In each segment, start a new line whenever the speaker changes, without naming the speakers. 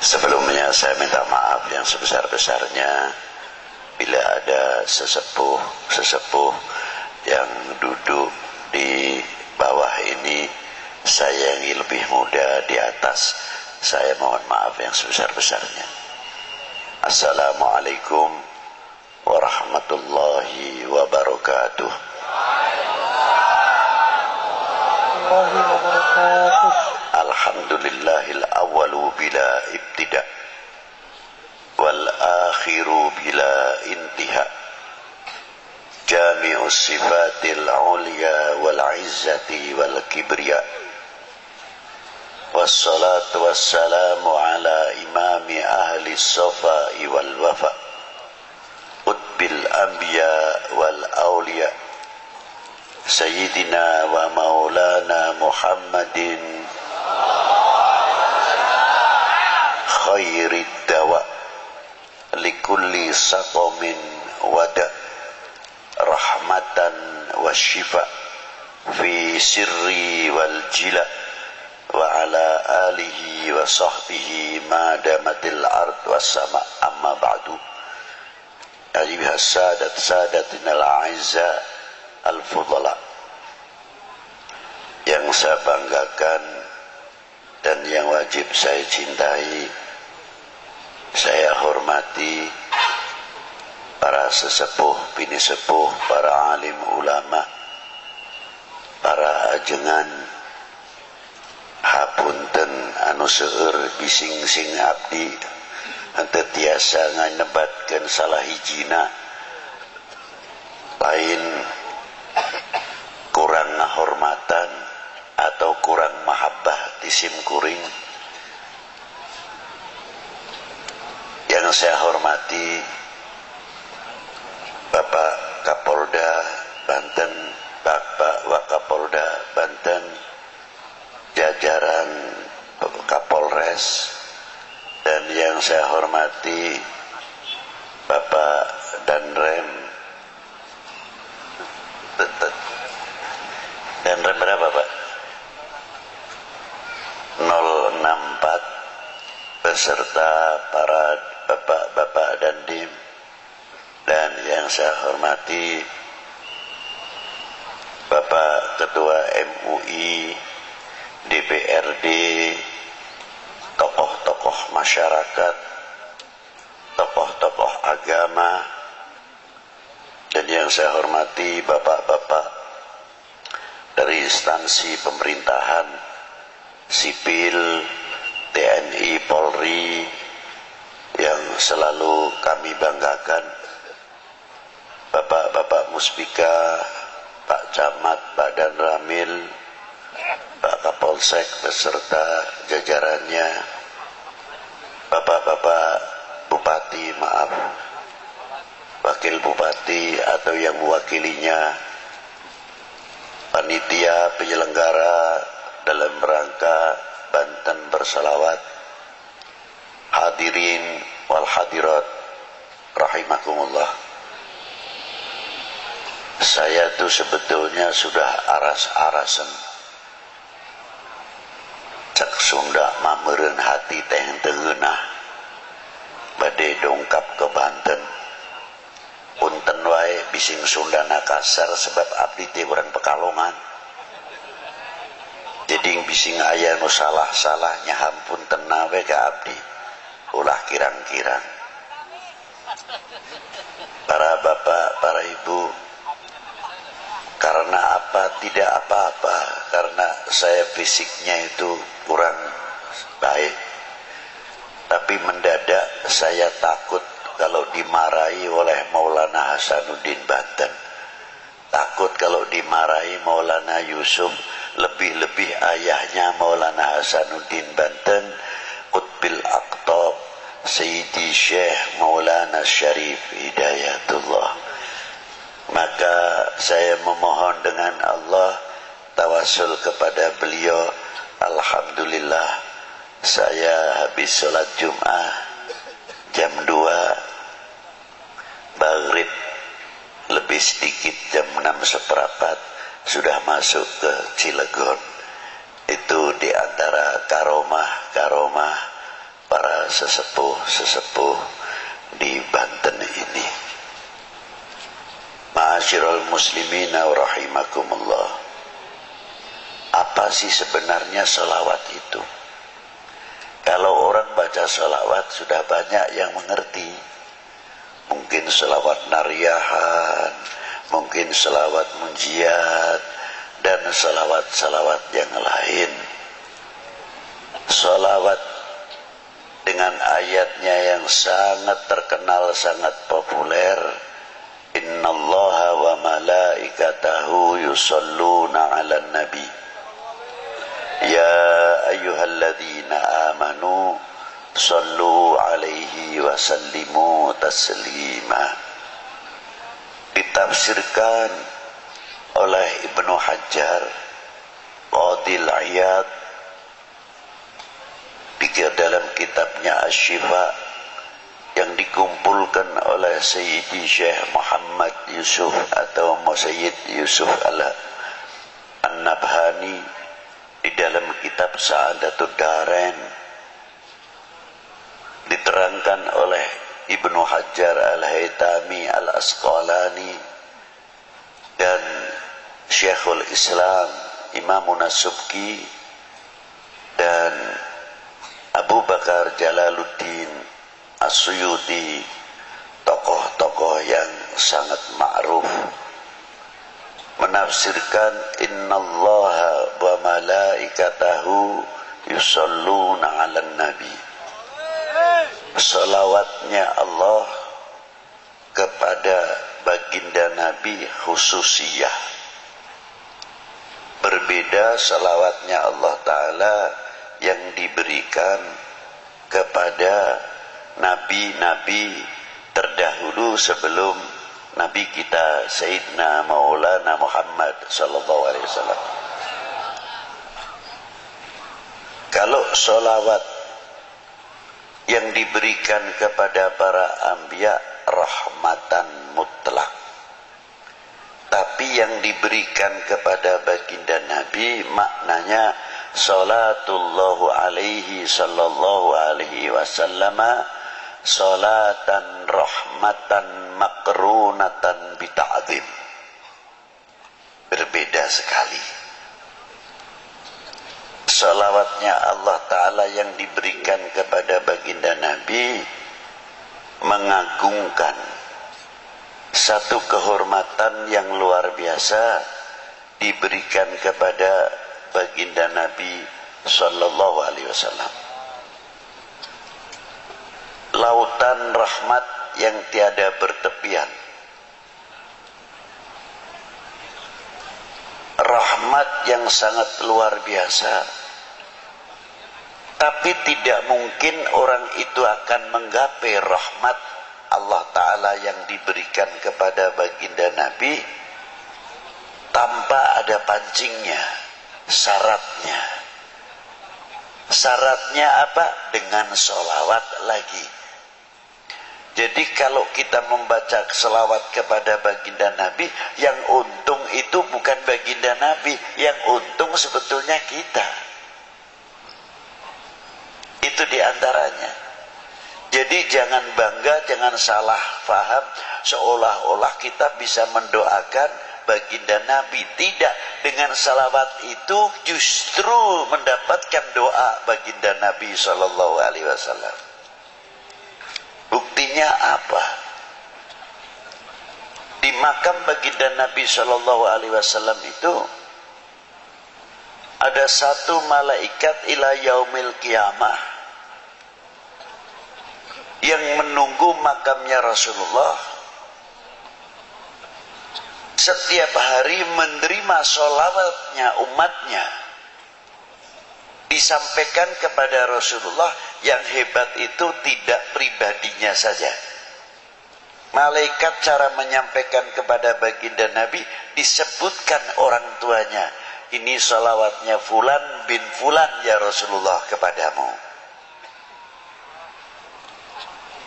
Sebelumnya saya minta maaf yang sebesar-besarnya bila ada sesepuh yang duduk di bawah ini sayangi lebih muda di atas. Saya mohon maaf yang sebesar-besarnya. Assalamualaikum warahmatullahi wabarakatuh. Alhamdulillahil awalu bila ibtida wal akhiru bila intiha, jami'us sifatil ulya wal izzati wal kibriya, wassalatu wassalamu ala imami ahli safai wal wafa, utbil anbiya wal awliya, sayyidina wa maulana Muhammadin khairid dawa likulli saqamin wada, rahmatan wa shifa fi sirri wal jila, wa ala alihi wa sahbihi ma damatil ard was sama. Amma ba'du. Ayyuhas sadatinal a'izza al fudala, yang saya banggakan dan yang wajib saya cintai, saya hormati para sesepuh, bini sepuh, para alim ulama, para ajengan, hapunten anu seueur bising sing abdi henteu tiasa nganebatkeun salah hijina, lain kurang ngahormatan atau kurang mahabbah tisim kuring. Yang saya hormati Bapak Kapolda Banten, Bapak Wakapolda Banten, jajaran Kapolres, dan yang saya hormati Bapak Danrem. Danrem berapa Pak? 064 beserta para bapak-bapak dandim, dan yang saya hormati Bapak Ketua MUI, DPRD, tokoh-tokoh masyarakat, tokoh-tokoh agama, dan yang saya hormati bapak-bapak dari instansi pemerintahan, sipil, TNI, Polri, yang selalu kami banggakan, Bapak-bapak Muspika, Pak Camat, Pak Danramil, Pak Kapolsek beserta jajarannya, Bapak-bapak Bupati, maaf, Wakil Bupati atau yang mewakilinya, panitia penyelenggara dalam rangka Banten bersalawat, hadirin wal hadirat rahimakumullah. Saya tuh sebetulnya sudah aras-arasen cek Sunda mameureun hati teh teu geunah bade dongkap ke Banten. Punten wae bising Sundana kasar sebab abdi teh urang Pekalongan. Jadi bising aya nu salah-salah nyahampunten we ka abdi. Ulah kirang-kirang. Para bapak, para ibu, karena apa? Tidak apa-apa, karena saya fisiknya itu kurang baik. Tapi mendadak saya takut kalau dimarahi oleh Maulana Hasanuddin Banten. Takut kalau dimarahi Maulana Yusuf, lebih-lebih ayahnya Maulana Hasanuddin Banten, Qutbil Aqtab, Sayyidi Syekh Maulana Syarif Hidayatullah. Maka saya memohon dengan Allah, tawasul kepada beliau. Alhamdulillah, saya habis sholat Jum'ah jam 2 maghrib, lebih sedikit jam 6:15 sudah masuk ke Cilegon. Itu di antara karomah para sesepuh-sesepuh di Banten ini. Ma'asyiral muslimina wa rahimakumullah. Apa sih sebenarnya sholawat itu? Kalau orang baca sholawat sudah banyak yang mengerti. Mungkin sholawat nariyahan, mungkin sholawat munjiat, dan sholawat-sholawat yang lain. Sholawat dengan ayatnya yang sangat terkenal, sangat populer. Innallaha wa malaikatahu yusalluna 'alan nabi. Ya ayyuhalladzina amanu sallu 'alaihi wa sallimu taslima. Ditafsirkan oleh Ibnu Hajar Qadil Iyad dalam kitabnya Asy-Syifa yang dikumpulkan oleh Sayyidi Syekh Muhammad Yusuf atau Sayyid Yusuf An-Nabhani di dalam kitab Sa'adatud Darain, diterangkan oleh Ibnu Hajar Al-Haytami Al-Asqalani dan Syekhul Islam Imamun As-Subki dan Abu Bakar Jalaluddin As-Suyuti, tokoh-tokoh yang sangat ma'ruf, menafsirkan innallaha wa malaikatahu yusalluna 'alan nabi. Salawatnya Allah kepada baginda Nabi khususiyah. Berbeda salawatnya Allah Ta'ala yang diberikan kepada nabi-nabi terdahulu sebelum Nabi kita Sayyidina Maulana Muhammad sallallahu alaihi wasallam. Kalau sholawat yang diberikan kepada para anbiya rahmatan mutlak, tapi yang diberikan kepada baginda Nabi maknanya salatullahu alaihi sallallahu alaihi wasallama salatan rahmatan makrunatan bita'zim. Berbeda sekali. Salawatnya Allah Ta'ala yang diberikan kepada baginda Nabi mengagungkan satu kehormatan yang luar biasa diberikan kepada baginda Nabi sallallahu alaihi wasallam. Lautan rahmat yang tiada bertepian. Rahmat yang sangat luar biasa. Tapi tidak mungkin orang itu akan menggapai rahmat Allah Ta'ala yang diberikan kepada baginda Nabi tanpa ada pancingnya, syaratnya. Syaratnya apa? Dengan sholawat lagi. Jadi kalau kita membaca selawat kepada baginda Nabi, yang untung itu bukan baginda Nabi, yang untung sebetulnya kita. Itu diantaranya. Jadi jangan bangga, jangan salah faham seolah-olah kita bisa mendoakan baginda Nabi. Tidak, dengan salawat itu justru mendapatkan doa baginda Nabi sallallahu alaihi wasallam. Buktinya apa? Di makam baginda Nabi sallallahu alaihi wasallam itu ada satu malaikat ila yaumil qiyamah yang menunggu makamnya Rasulullah, setiap hari menerima sholawatnya umatnya, disampaikan kepada Rasulullah. Yang hebat itu tidak pribadinya saja. Malaikat cara menyampaikan kepada baginda Nabi disebutkan orang tuanya. Ini sholawatnya fulan bin fulan ya Rasulullah kepadamu.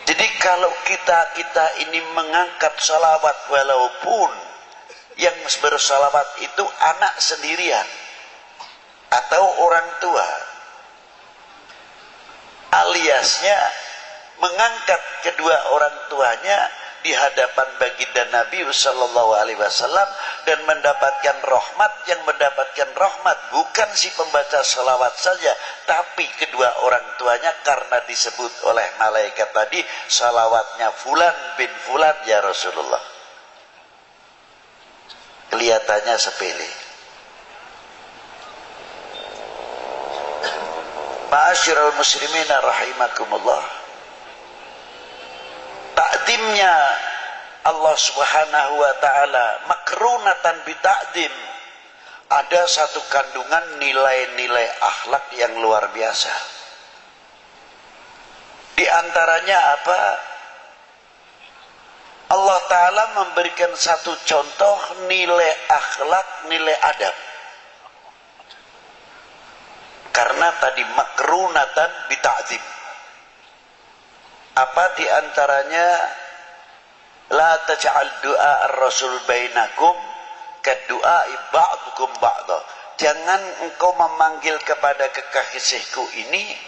Jadi kalau kita ini mengangkat sholawat, walaupun yang bersholawat itu anak sendirian atau orang tua, aliasnya mengangkat kedua orang tuanya di hadapan baginda Nabi sallallahu alaihi wasallam dan mendapatkan rahmat. Yang mendapatkan rahmat bukan si pembaca salawat saja, tapi kedua orang tuanya, karena disebut oleh malaikat tadi salawatnya fulan bin fulan ya Rasulullah. Kelihatannya sepele. Ma'asyiral muslimina rahimakumullah, takdimnya Allah subhanahu wa ta'ala makrunatan bita'dim, ada satu kandungan nilai-nilai akhlak yang luar biasa. Di antaranya apa? Allah ta'ala memberikan satu contoh nilai akhlak, nilai adab. Karena tadi makrunatan bita'dim. Apa di antaranya? La taj'al du'a ar-rasul bainakum kadu'ai ba'dukum ba'da. Jangan engkau memanggil kepada kekasihku ini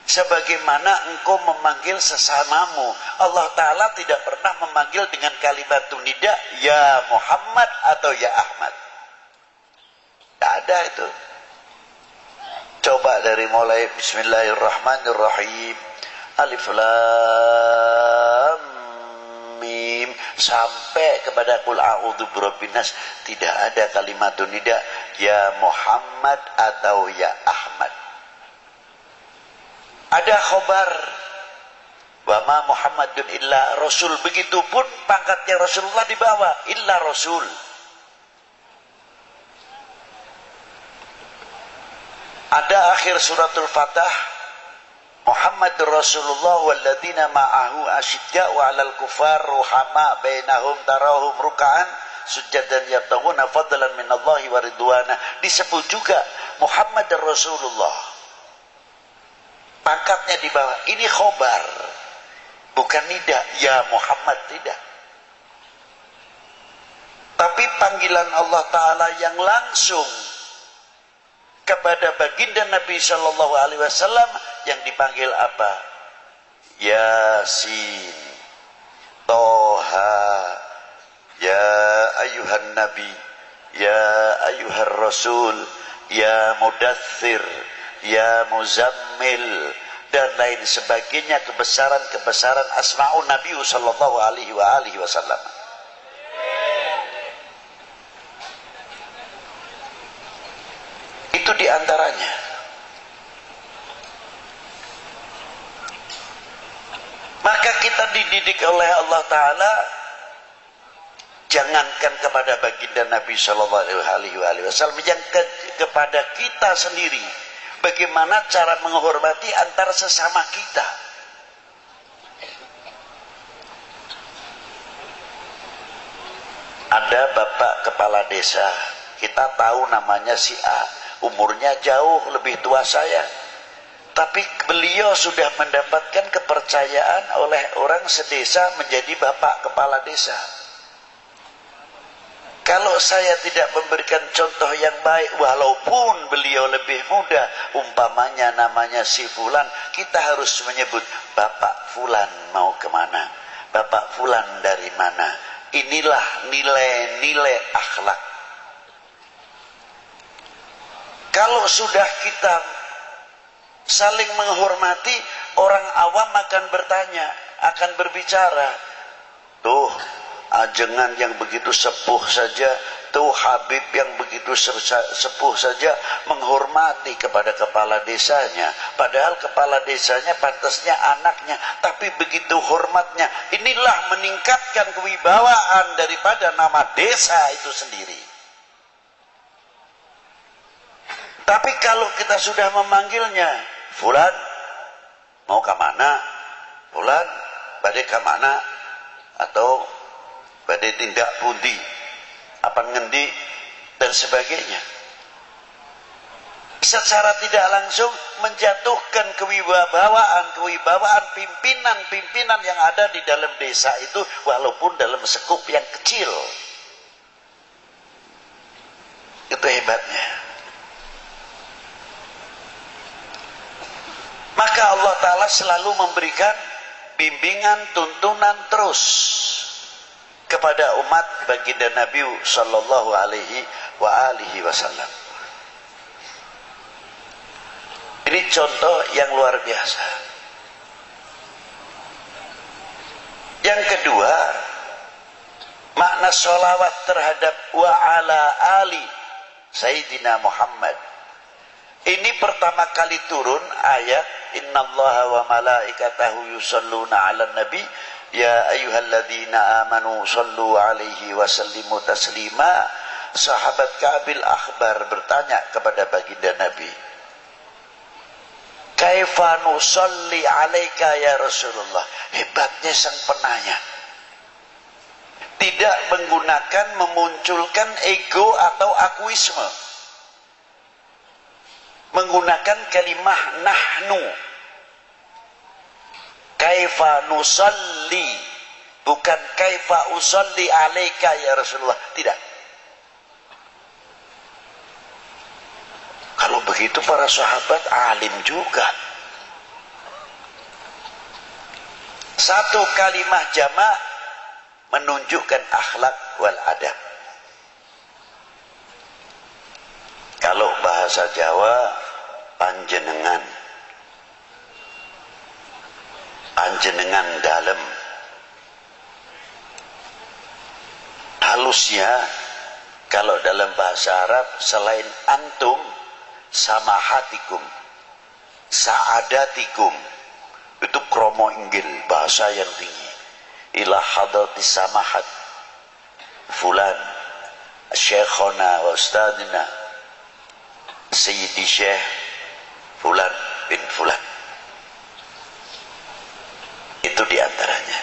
sebagaimana engkau memanggil sesamamu. Allah Ta'ala tidak pernah memanggil dengan kalimat nida ya Muhammad atau ya Ahmad. Tidak ada itu. Coba dari mulai Bismillahirrahmanirrahim, Alif Lam Mim sampai kepada Qul a'udzu birabbin nas, tidak ada kalimat nida ya Muhammad atau ya Ahmad. Ada khobar wa ma Muhammadun illa rasul, begitupun pangkatnya Rasulullah di bawah illa rasul. Ada akhir suratul Fatah, Muhammadur Rasulullah walladzina ma'ahu asyidda'u 'alal kufar ruhama bainahum tarahum ruk'an sujadan yabtaghuna fadlan minallahi wa ridwana. Disebut juga Muhammadur Rasulullah, pangkatnya di bawah. Ini khobar, bukan nida ya Muhammad, tidak. Tapi panggilan Allah Ta'ala yang langsung kepada baginda Nabi Shallallahu Alaihi Wasallam yang dipanggil apa? Yasin, Toha, ya ayuhan Nabi, ya ayuhan Rasul, ya Mudaththir, ya Muzammil, dan lain sebagainya, kebesaran-kebesaran asma'un Nabi Shallallahu Alaihi Wasallam. Itu diantaranya. Maka kita dididik oleh Allah Ta'ala, jangankan kepada baginda Nabi Shallallahu Alaihi Wasallam, yang kepada kita sendiri, bagaimana cara menghormati antar sesama kita. Ada bapak kepala desa, kita tahu namanya si A, umurnya jauh lebih tua saya, tapi beliau sudah mendapatkan kepercayaan oleh orang sedesa menjadi bapak kepala desa. Kalau saya tidak memberikan contoh yang baik, walaupun beliau lebih muda, umpamanya namanya si Fulan, kita harus menyebut Bapak Fulan mau kemana, Bapak Fulan dari mana. Inilah nilai-nilai akhlak. Kalau sudah kita saling menghormati, orang awam akan bertanya, akan berbicara, tuh ajengan yang begitu sepuh saja, tuh Habib yang begitu sepuh saja menghormati kepada kepala desanya, padahal kepala desanya pantasnya anaknya, tapi begitu hormatnya. Inilah meningkatkan kewibawaan daripada nama desa itu sendiri. Tapi kalau kita sudah memanggilnya, Fulan mau ke mana, Fulan badai ke mana, atau badai tindak pundi, apa ngendi, dan sebagainya, secara tidak langsung menjatuhkan kewibawaan pimpinan-pimpinan yang ada di dalam desa itu, walaupun dalam sekup yang kecil. Itu hebatnya. Maka Allah Ta'ala selalu memberikan bimbingan, tuntunan terus kepada umat baginda Nabi sallallahu alaihi wasallam. Ini contoh yang luar biasa. Yang kedua, makna sholawat terhadap wa ala ali Sayyidina Muhammad. Ini pertama kali turun ayat innallaha wa malaikatahu yusalluna 'alan nabi ya ayyuhalladzina amanu sallu 'alaihi wa sallimu taslima. Sahabat Ka'bil Akhbar bertanya kepada baginda Nabi, kaifa nusalli 'alaika ya Rasulullah? Hebatnya sang penanya, tidak menggunakan, memunculkan ego atau akuisme, menggunakan kalimah nahnu. Kaifa nusalli, bukan kaifa usalli alaika ya Rasulullah, tidak. Kalau begitu para sahabat alim juga. Satu kalimah jamak menunjukkan akhlak wal adab. Kalau bahasa Jawa panjenengan, panjenengan dalam. Halusnya kalau dalam bahasa Arab selain antum, samahatikum, saadatikum, itu kromo inggil, bahasa yang tinggi. Ila hadratis samahat fulan syekhona wa ustadina Sayyidi Syekh fulan bin fulan. Itu diantaranya.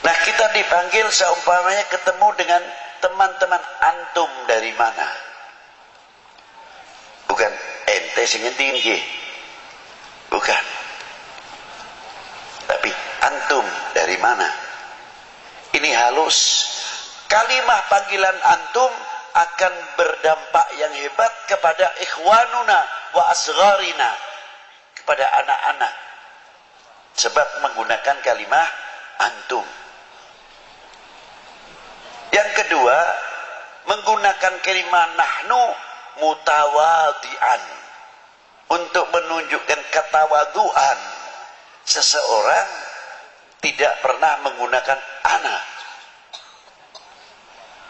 Nah, kita dipanggil seumpamanya ketemu dengan teman-teman, antum dari mana? Bukan ente sing ngendi, bukan. Tapi antum dari mana? Ini halus. Kalimah panggilan antum akan berdampak yang hebat kepada ikhwanuna wa asgharina, kepada anak-anak, sebab menggunakan kalimah antum. Yang kedua, menggunakan kalimah nahnu mutawadian, untuk menunjukkan ketawaduan. Seseorang tidak pernah menggunakan ana.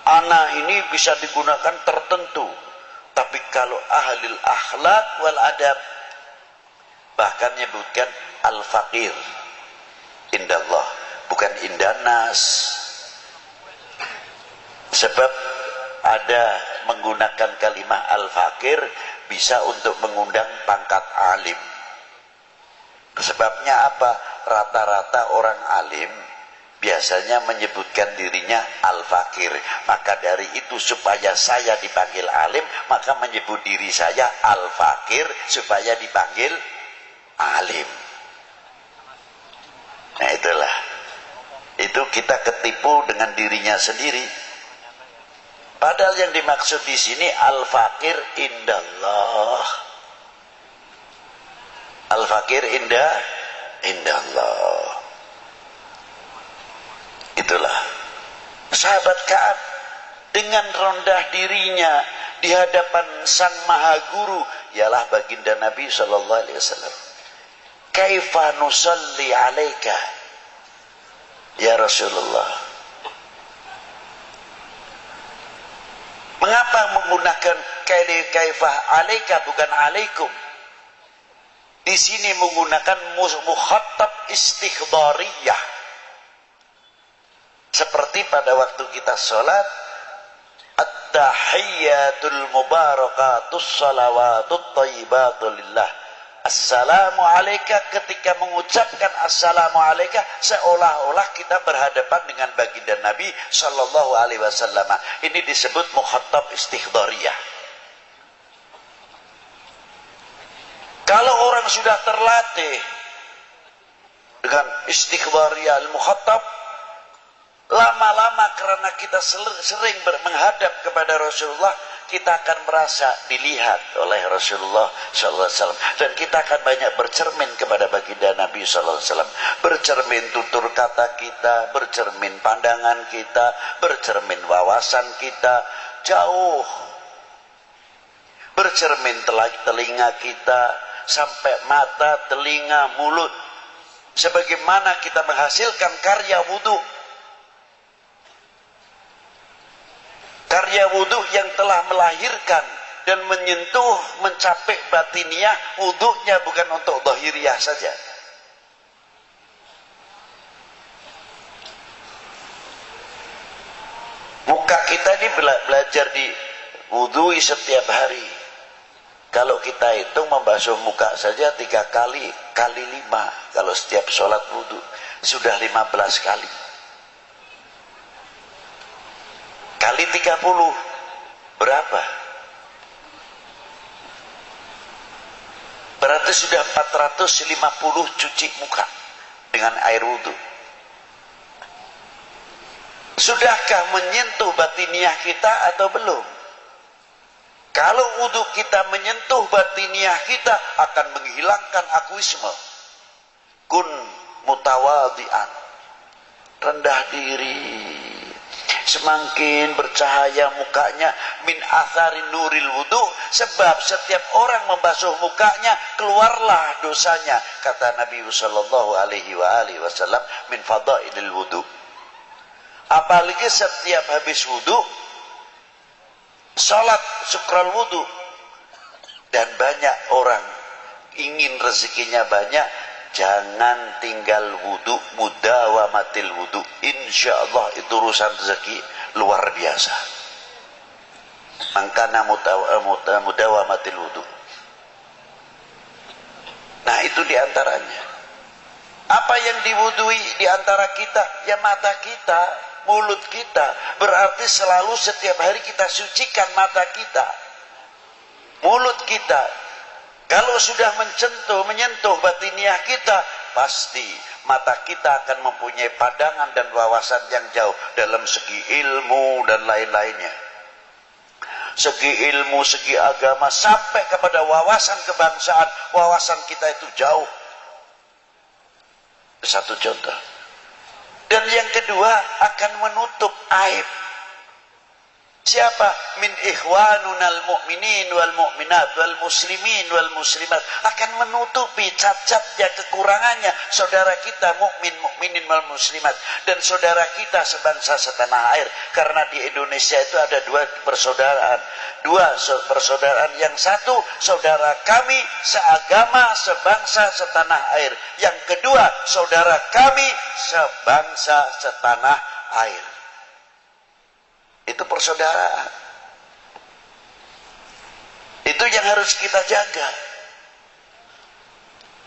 Ana ini bisa digunakan tertentu, tapi kalau ahlil akhlak wal adab bahkan menyebutkan al-faqir indallah, bukan indanas. Sebab ada menggunakan kalimah al-faqir bisa untuk mengundang pangkat alim. Sebabnya apa? Rata-rata orang alim biasanya menyebutkan dirinya al-faqir. Maka dari itu supaya saya dipanggil alim, maka menyebut diri saya al-faqir supaya dipanggil alim. Nah itulah. Itu kita ketipu dengan dirinya sendiri. Padahal yang dimaksud di sini al-faqir indallah. Al-faqir indallah. Itulah sahabat Ka'ab dengan rendah dirinya di hadapan sang maha guru, ialah baginda Nabi sallallahu alaihi wasallam. Kaifa nusalli alaika ya Rasulullah? Mengapa menggunakan kaifah alaika bukan alaikum? Di sini menggunakan mukhatab istikhdhariyah. Seperti pada waktu kita sholat, at-tahiyyatul mubarakatus salawatut thayyibatul lillah. Assalamu alaika, ketika mengucapkan assalamu alaika seolah-olah kita berhadapan dengan baginda Nabi sallallahu alaihi wasallam. Ini disebut mukhatab istikhdhariyah. Kalau orang sudah terlatih dengan istikhdhariyah al-mukhatab, lama-lama karena kita sering menghadap kepada Rasulullah, kita akan merasa dilihat oleh Rasulullah SAW, dan kita akan banyak bercermin kepada baginda Nabi SAW. Bercermin tutur kata kita, bercermin pandangan kita, bercermin wawasan kita, jauh bercermin telinga kita sampai mata, telinga, mulut. Sebagaimana kita menghasilkan karya wudu, karya wudu yang telah melahirkan dan menyentuh, mencapai batiniah. Wudunya bukan untuk zahiriah saja. Muka kita ini belajar di wudui setiap hari. Kalau kita hitung membasuh muka saja 3 kali, kali 5. Kalau setiap sholat wudu sudah 15 kali. Kali 30 berapa? Berarti sudah 450 cuci muka dengan air wudu. Sudahkah menyentuh batiniah kita atau belum? Kalau wudu kita menyentuh batiniah kita, akan menghilangkan akuisme. Kun mutawadian, rendah diri. Semakin bercahaya mukanya, min atharin nuril wudu, sebab setiap orang membasuh mukanya keluarlah dosanya, kata Nabi sallallahu alaihi wasallam, min fadailil wudu. Apalagi setiap habis wudu salat syukral wudu, dan banyak orang ingin rezekinya banyak, jangan tinggal wudu, mudawamatil wudu. Insyaallah itu urusan rezeki luar biasa. Mangkana mudawamatil wudu. Nah, itu diantaranya. Apa yang diwudui diantara kita? Ya mata kita, mulut kita. Berarti selalu setiap hari kita sucikan mata kita, mulut kita. Kalau sudah menyentuh batiniah kita, pasti mata kita akan mempunyai pandangan dan wawasan yang jauh dalam segi ilmu dan lain-lainnya. Segi ilmu, segi agama, sampai kepada wawasan kebangsaan, wawasan kita itu jauh. Satu contoh. Dan yang kedua, akan menutup aib. Siapa? Min ikhwanunal mu'minin wal mu'minat wal muslimin wal muslimat, akan menutupi cacat-cacat, kekurangannya saudara kita mukminin wal muslimat dan saudara kita sebangsa setanah air. Karena di Indonesia itu ada dua persaudaraan. Yang satu, saudara kami seagama, sebangsa, setanah air. Yang kedua, saudara kami sebangsa, setanah air. Itu persaudaraan. Itu yang harus kita jaga,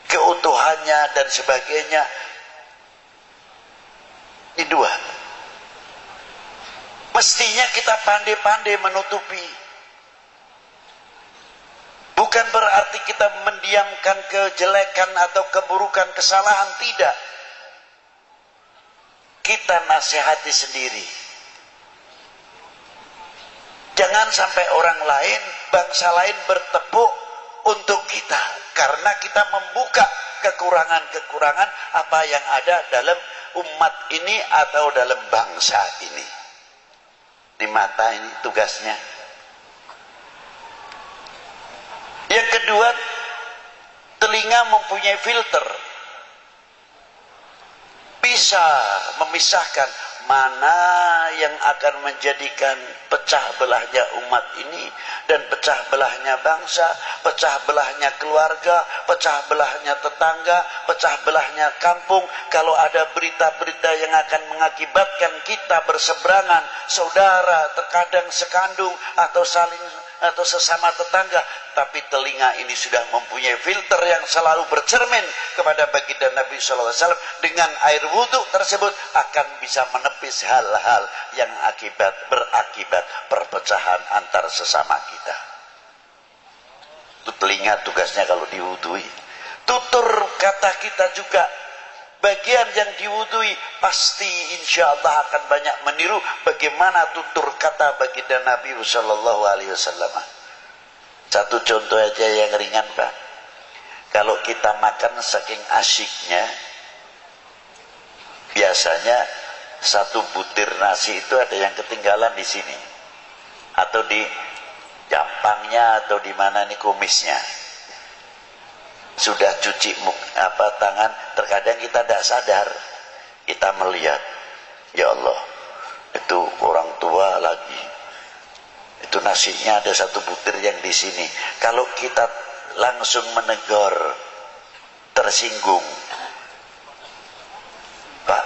keutuhannya dan sebagainya. Ini dua. Mestinya kita pandai-pandai menutupi. Bukan berarti kita mendiamkan kejelekan atau keburukan, kesalahan, tidak. Kita nasihati sendiri. Jangan sampai orang lain, bangsa lain bertepuk untuk kita, karena kita membuka kekurangan-kekurangan apa yang ada dalam umat ini atau dalam bangsa ini. Di mata ini tugasnya. Yang kedua, telinga mempunyai filter, bisa memisahkan mana yang akan menjadikan pecah belahnya umat ini dan pecah belahnya bangsa, pecah belahnya keluarga, pecah belahnya tetangga, pecah belahnya kampung. Kalau ada berita-berita yang akan mengakibatkan kita berseberangan, saudara terkadang sekandung atau saling atau sesama tetangga, tapi telinga ini sudah mempunyai filter yang selalu bercermin kepada baginda Nabi SAW, dengan air wudhu tersebut akan bisa menepis hal-hal yang berakibat perpecahan antar sesama kita. Itu telinga tugasnya kalau diwudhui. Tutur kata kita juga bagian yang diwudui pasti insya Allah akan banyak meniru bagaimana tutur kata baginda Nabi Sallallahu Alaihi Wasallam. Satu contoh aja yang ringan Pak. Kalau kita makan saking asyiknya, biasanya satu butir nasi itu ada yang ketinggalan di sini, atau di jampangnya, atau di mana nih kumisnya. Sudah cuci tangan, terkadang kita tidak sadar, kita melihat, ya Allah, itu orang tua lagi, itu nasinya ada satu butir yang di sini. Kalau kita langsung menegur, tersinggung, Pak,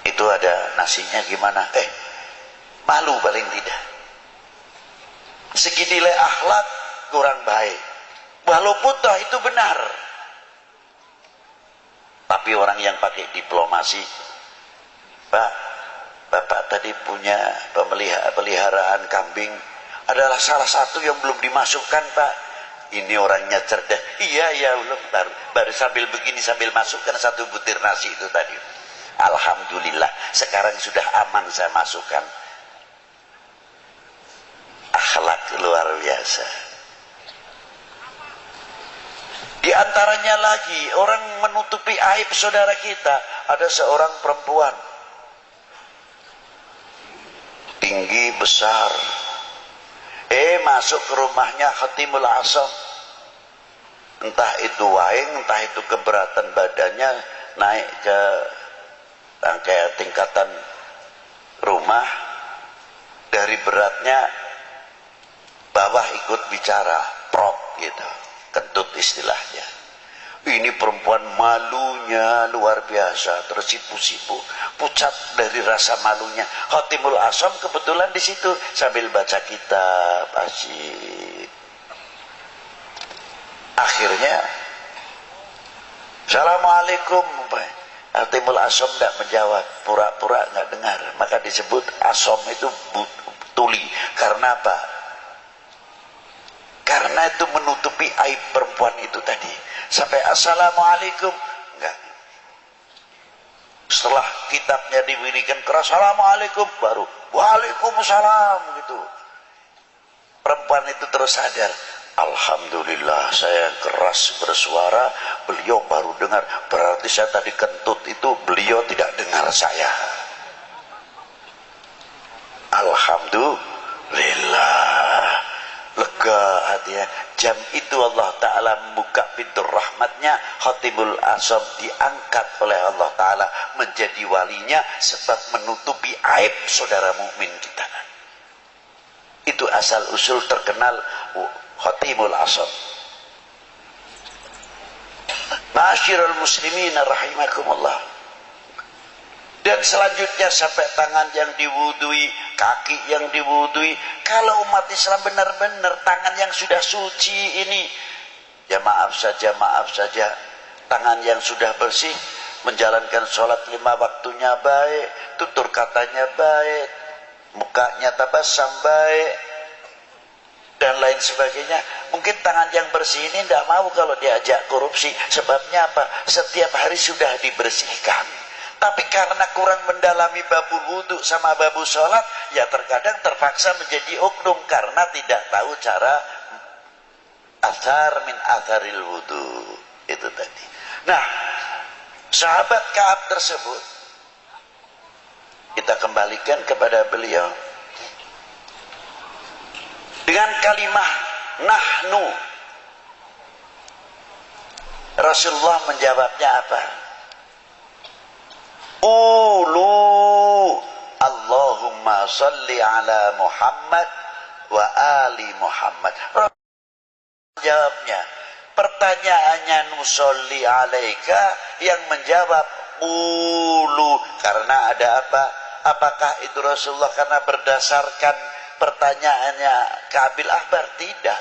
itu ada nasinya gimana? Malu paling tidak. Segi nilai akhlak kurang baik. Walaupun toh itu benar. Tapi orang yang pakai diplomasi, Pak, Bapak tadi punya peliharaan kambing, adalah salah satu yang belum dimasukkan Pak. Ini orangnya cerdas. Iya, belum, baru sambil begini sambil masukkan satu butir nasi itu tadi. Alhamdulillah, sekarang sudah aman saya masukkan. Akhlak luar biasa. Di antaranya lagi, orang menutupi aib saudara kita. Ada seorang perempuan, tinggi besar, masuk ke rumahnya Khatimul Asam. Entah itu waing, entah itu keberatan badannya, naik ke tingkatan rumah, dari beratnya bawah ikut bicara, prok gitu, kentut istilahnya. Ini perempuan malunya luar biasa, tersipu-sipu, pucat dari rasa malunya. Khatimul Asam kebetulan di situ sambil baca kitab asyik. Akhirnya, Assalamualaikum. Khatimul Asam tidak menjawab, pura-pura nggak dengar. Maka disebut Asam itu tuli. Karena apa? Karena itu menutupi aib perempuan itu tadi. Sampai Assalamualaikum enggak. Setelah kitabnya diberikan keras, Assalamualaikum, baru Waalaikumsalam gitu. Perempuan itu terus sadar, Alhamdulillah saya keras bersuara, beliau baru dengar. Berarti saya tadi kentut itu beliau tidak dengar saya. Alhamdulillah, lega hatinya. Jam itu Allah Ta'ala membuka pintu rahmatnya. Khatimul Asam diangkat oleh Allah Ta'ala menjadi walinya, sebab menutupi aib saudara mukmin kita. Itu asal usul terkenal Khatimul Asam. Ma'asyiral muslimin rahimakumullah. Dan selanjutnya sampai tangan yang diwudui, kaki yang diwudui. Kalau umat Islam benar-benar tangan yang sudah suci ini, ya maaf saja, tangan yang sudah bersih, menjalankan sholat 5 waktunya baik, tutur katanya baik, mukanya tabassum baik, dan lain sebagainya. Mungkin tangan yang bersih ini tidak mau kalau diajak korupsi. Sebabnya apa? Setiap hari sudah dibersihkan. Tapi karena kurang mendalami babul wudhu sama babul sholat, ya terkadang terpaksa menjadi oknum karena tidak tahu cara athar min atharil wudhu. Itu tadi. Nah, sahabat Ka'ab tersebut, kita kembalikan kepada beliau dengan kalimah nahnu. Rasulullah menjawabnya apa? Qulu Allahumma salli ala Muhammad wa ali Muhammad. Jawabnya, pertanyaannya nusolli alaika, yang menjawab qulu. Karena ada apa? Apakah itu Rasulullah karena berdasarkan pertanyaannya Kabil Ahbar? Tidak.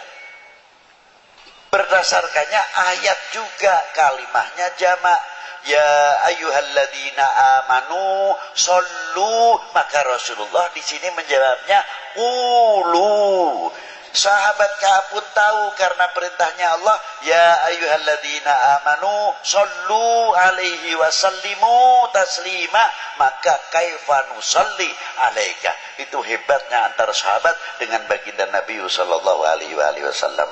Berdasarkannya ayat juga, kalimahnya jamak. Ya ayyuhalladzina amanu sallu, maka Rasulullah di sini menjawabnya qulu. Sahabat Ka'ab pun tahu karena perintahnya Allah, ya ayyuhalladzina amanu sallu alaihi wasallimu taslima, maka kaifa nusalli alaika. Itu hebatnya antara sahabat dengan baginda Nabi sallallahu alaihi wasallam.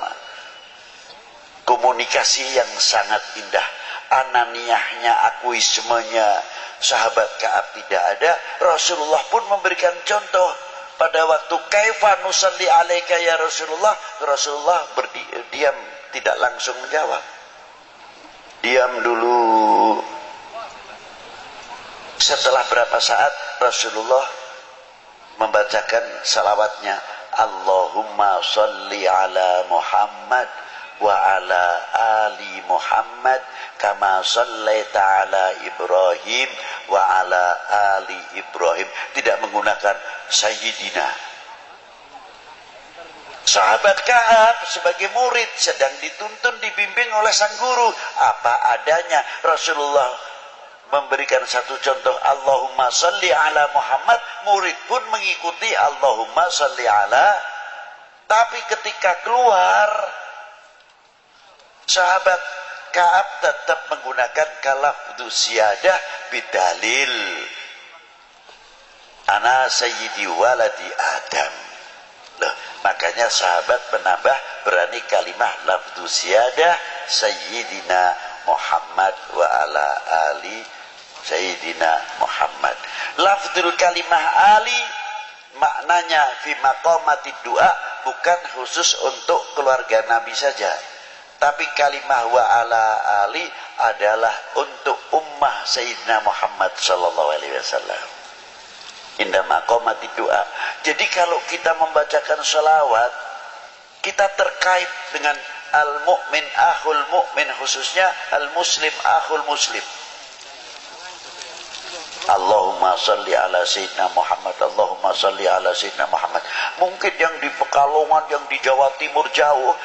Komunikasi yang sangat indah, ananiyahnya, akuismenya sahabat Ka'ab tidak ada. Rasulullah pun memberikan contoh. Pada waktu kaifa nusalli alaika ya Rasulullah, Rasulullah diam, tidak langsung menjawab. Diam dulu. Setelah berapa saat Rasulullah membacakan salawatnya, Allahumma salli ala Muhammad wa ala ali Muhammad kama sallaita ala Ibrahim wa ala ali Ibrahim. Tidak menggunakan Sayyidina. Sahabat Ka'ab sebagai murid sedang dituntun, dibimbing oleh sang guru. Apa adanya Rasulullah memberikan satu contoh, Allahumma salli ala Muhammad, murid pun mengikuti Allahumma salli ala. Tapi ketika keluar, sahabat Ka'ab tetap menggunakan kalafdhu siyadah bidalil ana sayyidi waladi Adam. Loh, makanya sahabat menambah berani kalimah lafdhu siyadah sayyidina Muhammad wa ala ali sayyidina Muhammad. Lafdhul kalimah ali maknanya fi maqamati doa, bukan khusus untuk keluarga Nabi saja. Tapi kalimah wa ala ali adalah untuk ummah Sayyidina Muhammad sallallahu alaihi wasallam. Indah maqamati doa. Jadi kalau kita membacakan sholawat, kita terkait dengan al-mu'min akhul mu'min, khususnya al-muslim akhul muslim. Allahumma salli ala Sayyidina Muhammad, Allahumma salli ala Sayyidina Muhammad. Mungkin yang di Pekalongan, yang di Jawa Timur jauh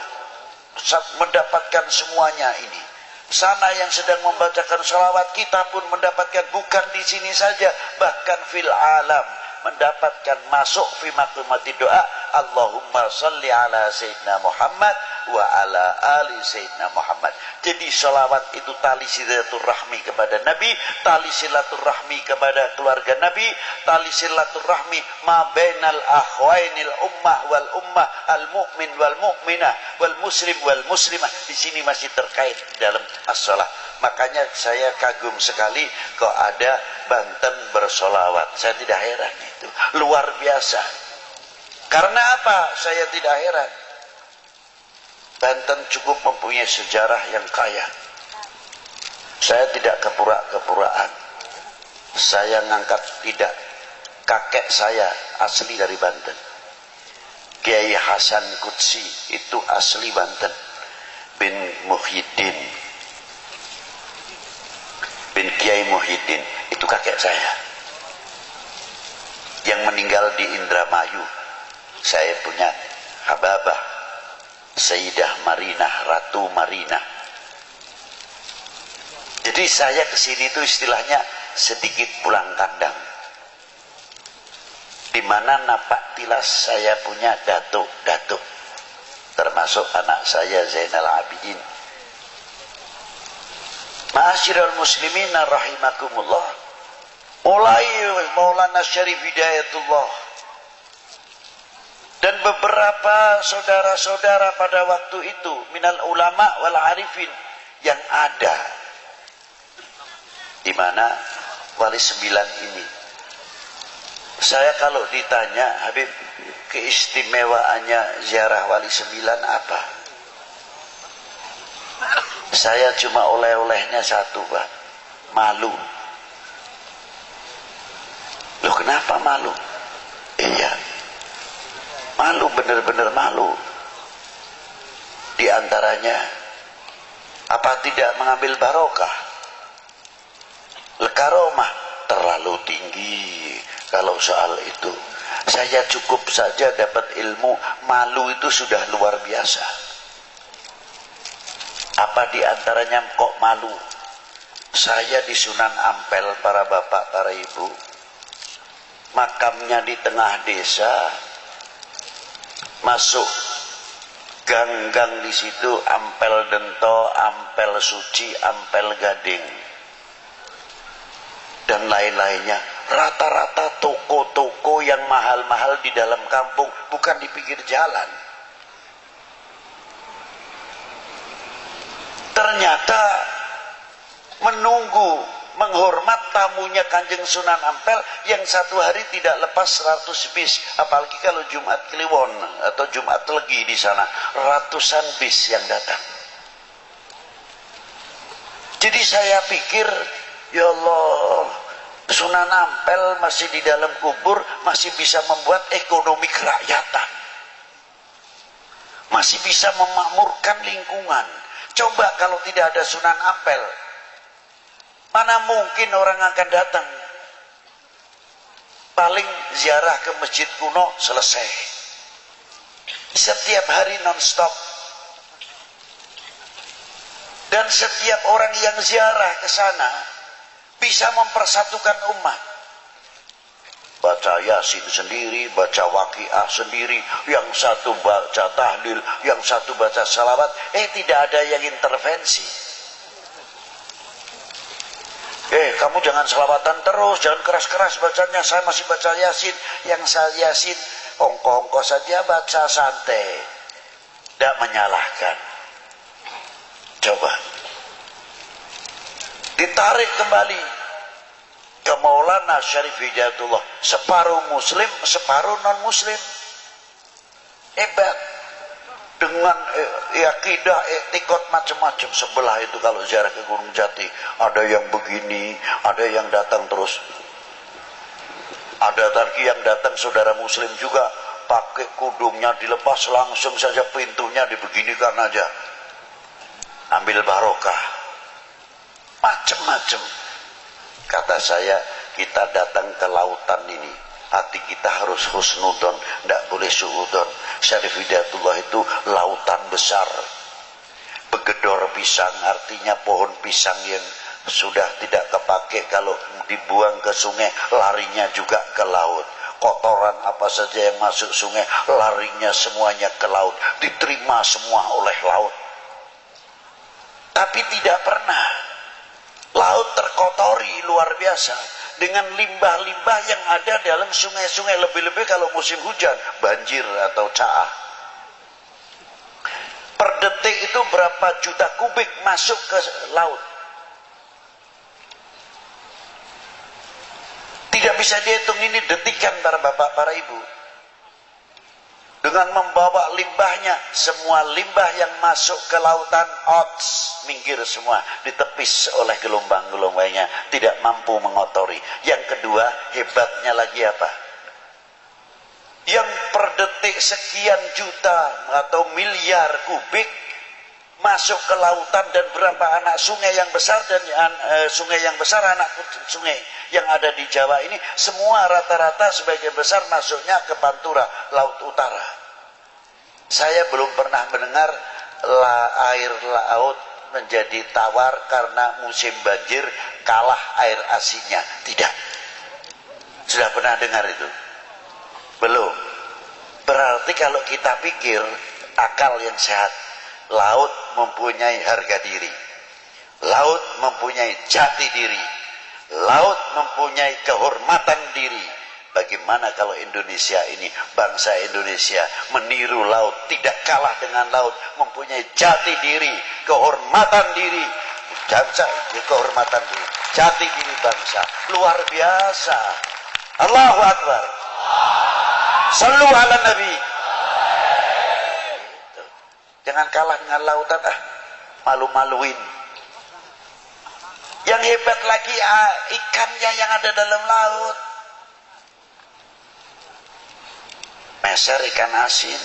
mendapatkan semuanya ini. Sana yang sedang membacakan sholawat, kita pun mendapatkan, bukan di sini saja, bahkan fil alam mendapatkan, masuk fi maqamati doa Allahumma salli ala Sayyidina Muhammad wa ala ali Sayyidina Muhammad. Jadi sholawat itu tali silaturahmi kepada Nabi, tali silaturahmi kepada keluarga Nabi, tali silaturahmi ma bainal akhwainil ummah wal ummah, al mu'min wal mu'minah wal muslim wal muslimah. Di sini masih terkait dalam as-shalah. Makanya saya kagum sekali kok ada Banten bersolawat. Saya tidak heran, itu luar biasa. Karena apa? Saya tidak heran. Banten cukup mempunyai sejarah yang kaya. Saya tidak kepura-kepuraan. Saya ngangkat tidak. Kakek saya asli dari Banten. Kiai Hasan Qudsi itu asli Banten. Bin Muhyiddin. Bin Kiai Muhyiddin. Itu kakek saya. Yang meninggal di Indramayu. Saya punya hababah. Sayyidah Marinah, Ratu Marinah. Jadi saya kesini itu istilahnya sedikit pulang kandang. Di mana napak tilas saya punya datuk-datuk, termasuk anak saya Zainal Abidin. Ma'asyiral muslimin rahimakumullah. Mulai Maulana Syarif Hidayatullah dan beberapa saudara-saudara pada waktu itu minal ulama wal arifin yang ada di mana Wali Sembilan ini. Saya kalau ditanya, Habib, keistimewaannya ziarah Wali Sembilan apa? Saya cuma oleh-olehnya satu, Pak. Malu. Loh, kenapa malu? Iya, malu, benar-benar malu. Di antaranya, apa tidak mengambil barokah? Karomah terlalu tinggi kalau soal itu. Saya cukup saja dapat ilmu, malu itu sudah luar biasa. Apa di antaranya kok malu? Saya di Sunan Ampel, para bapak, para ibu, makamnya di tengah desa, masuk Gang-gang di situ Ampel Dento, Ampel Suci, Ampel Gading, dan lain-lainnya. Rata-rata toko-toko yang mahal-mahal di dalam kampung, bukan di pinggir jalan. Ternyata menunggu, menghormat tamunya Kanjeng Sunan Ampel yang satu hari tidak lepas 100 bis, apalagi kalau Jumat Kliwon atau Jumat Legi di sana, ratusan bis yang datang. Jadi saya pikir, ya Allah, Sunan Ampel masih di dalam kubur, masih bisa membuat ekonomi kerakyatan, masih bisa memakmurkan lingkungan. Coba kalau tidak ada Sunan Ampel, mana mungkin orang akan datang? Paling ziarah ke masjid kuno selesai. Setiap hari non-stop. Dan setiap orang yang ziarah ke sana bisa mempersatukan umat. Baca Yasin sendiri, baca Waqiah sendiri, yang satu baca tahlil, yang satu baca salawat. Tidak ada yang intervensi. Kamu jangan selawatan terus, jangan keras-keras bacanya, saya masih baca Yasin. Yang saya Yasin ongko-ongko saja, baca santai, tidak menyalahkan. Coba ditarik kembali ke Maulana Syarif Hidayatullah, separuh muslim, separuh non muslim. Hebat. Dengan akidah, etikot macam-macam. Sebelah itu kalau ziarah ke Gunung Jati, ada yang begini, ada yang datang terus. Ada lagi yang datang saudara muslim juga, pakai kudungnya dilepas, langsung saja pintunya dibeginikan aja, ambil barokah. Macam-macam. Kata saya, kita datang ke lautan ini, hati kita harus husnudon, tidak boleh suudon. Syarif Hidayatullah itu lautan besar. Begedor pisang, artinya pohon pisang yang sudah tidak kepake, kalau dibuang ke sungai larinya juga ke laut. Kotoran apa saja yang masuk sungai larinya semuanya ke laut, diterima semua oleh laut. Tapi tidak pernah laut terkotori luar biasa dengan limbah-limbah yang ada dalam sungai-sungai, lebih-lebih kalau musim hujan, banjir atau caah. Per detik itu berapa juta kubik masuk ke laut. Tidak bisa dihitung, ini detikan para bapak, para ibu. Dengan membawa limbahnya, semua limbah yang masuk ke lautan, minggir semua, ditepis oleh gelombang-gelombangnya, tidak mampu mengotori. Yang kedua, hebatnya lagi apa? Yang per detik sekian juta atau miliar kubik masuk ke lautan, dan berapa anak sungai yang besar, dan sungai yang besar, anak sungai yang ada di Jawa ini semua rata-rata sebagian besar masuknya ke Pantura, Laut Utara. Saya belum pernah mendengar air laut menjadi tawar karena musim banjir kalah air asinnya. Tidak. Sudah pernah dengar itu? Belum. Berarti kalau kita pikir akal yang sehat, laut mempunyai harga diri, laut mempunyai jati diri, laut mempunyai kehormatan diri. Bagaimana kalau Indonesia ini, bangsa Indonesia meniru laut, tidak kalah dengan laut, mempunyai jati diri, kehormatan diri, kehormatan diri, jati diri bangsa, luar biasa. Allahu Akbar. Sallu ala Nabi. Jangan kalah dengan lautan, malu-maluin. Yang hebat lagi ikannya yang ada dalam laut. Meser ikan asin.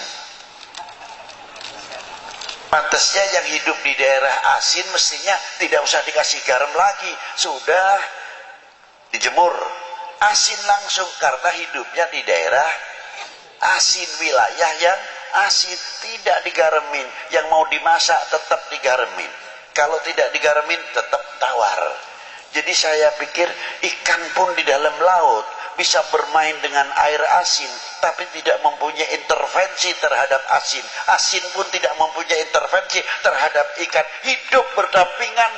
Pantasnya yang hidup di daerah asin mestinya tidak usah dikasih garam lagi, sudah dijemur asin langsung, karena hidupnya di daerah asin, wilayah yang asin, tidak digaramin. Yang mau dimasak tetap digaramin, kalau tidak digaramin tetap tawar. Jadi saya pikir ikan pun di dalam laut bisa bermain dengan air asin tapi tidak mempunyai intervensi terhadap asin. Asin pun tidak mempunyai intervensi terhadap ikan. Hidup berdampingan,